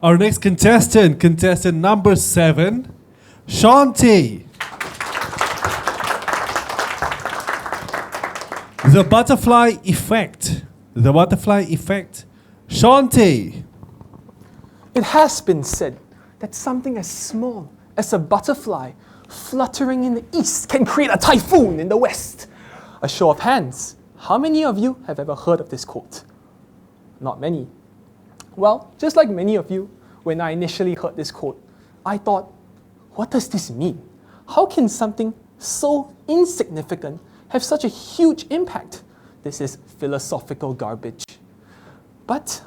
Our next contestant number 7, Shanti. The butterfly effect. Shanti. It has been said that something as small as a butterfly fluttering in the east can create a typhoon in the west. A show of hands. How many of you have ever heard of this quote? Not many. Well, just like many of you, when I initially heard this quote, I thought, what does this mean? How can something so insignificant have such a huge impact? This is philosophical garbage. But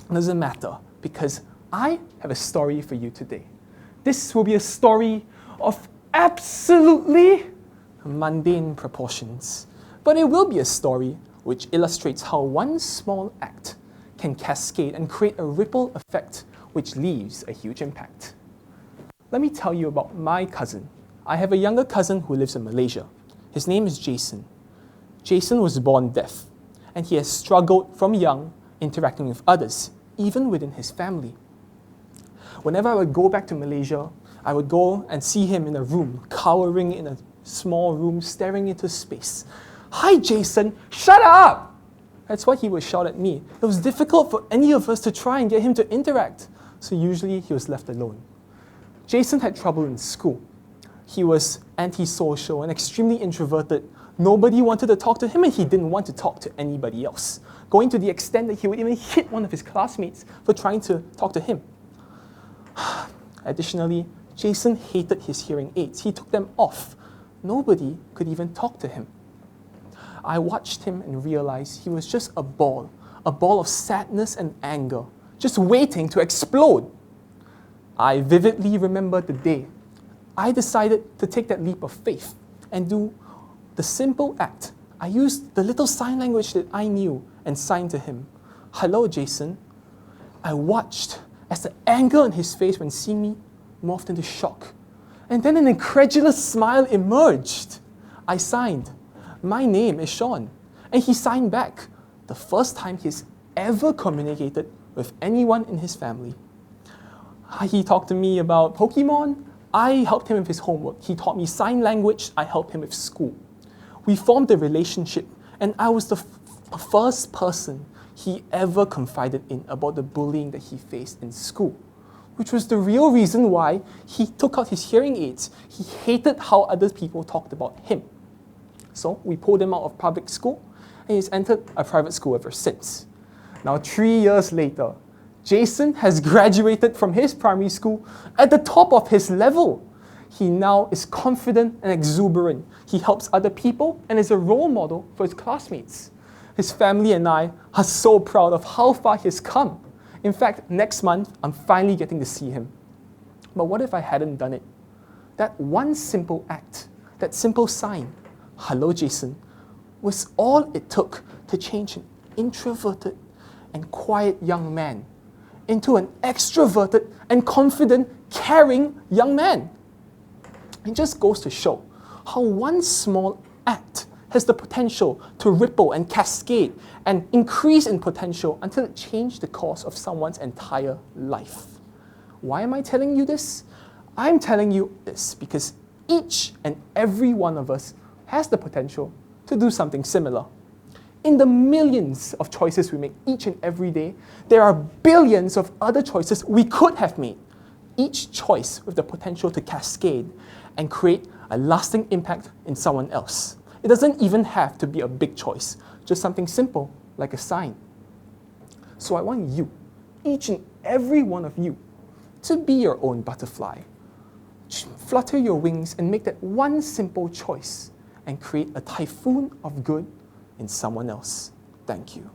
it doesn't matter, because I have a story for you today. This will be a story of absolutely mundane proportions, but it will be a story which illustrates how one small act can cascade and create a ripple effect which leaves a huge impact. Let me tell you about my cousin. I have a younger cousin who lives in Malaysia. His name is Jason. Jason was born deaf, and he has struggled from young interacting with others, even within his family. Whenever I would go back to Malaysia, I would go and see him in a room, cowering in a small room, staring into space. "Hi, Jason, shut up!" That's what he would shout at me. It was difficult for any of us to try and get him to interact, so usually he was left alone. Jason had trouble in school. He was antisocial and extremely introverted. Nobody wanted to talk to him, and he didn't want to talk to anybody else, going to the extent that he would even hit one of his classmates for trying to talk to him. Additionally, Jason hated his hearing aids. He took them off. Nobody could even talk to him. I watched him and realized he was just a ball of sadness and anger, just waiting to explode. I vividly remember the day I decided to take that leap of faith and do the simple act. I used the little sign language that I knew and signed to him. "Hello, Jason." I watched as the anger on his face when seeing me morphed into shock. And then an incredulous smile emerged. I signed, "My name is Sean." And he signed back, the first time he's ever communicated with anyone in his family. He talked to me about Pokemon. I helped him with his homework. He taught me sign language. I helped him with school. We formed a relationship, and I was the first person he ever confided in about the bullying that he faced in school, which was the real reason why he took out his hearing aids. He hated how other people talked about him. So we pulled him out of public school, and he's entered a private school ever since. Now, 3 years later, Jason has graduated from his primary school at the top of his level. He now is confident and exuberant. He helps other people and is a role model for his classmates. His family and I are so proud of how far he's come. In fact, next month, I'm finally getting to see him. But what if I hadn't done it? That one simple act, that simple sign, "Hello, Jason," was all it took to change an introverted and quiet young man into an extroverted and confident, caring young man. It just goes to show how one small act has the potential to ripple and cascade and increase in potential until it changed the course of someone's entire life. Why am I telling you this? I'm telling you this because each and every one of us has the potential to do something similar. In the millions of choices we make each and every day, there are billions of other choices we could have made. Each choice with the potential to cascade and create a lasting impact in someone else. It doesn't even have to be a big choice, just something simple like a sign. So I want you, each and every one of you, to be your own butterfly. Flutter your wings and make that one simple choice and create a typhoon of good in someone else. Thank you.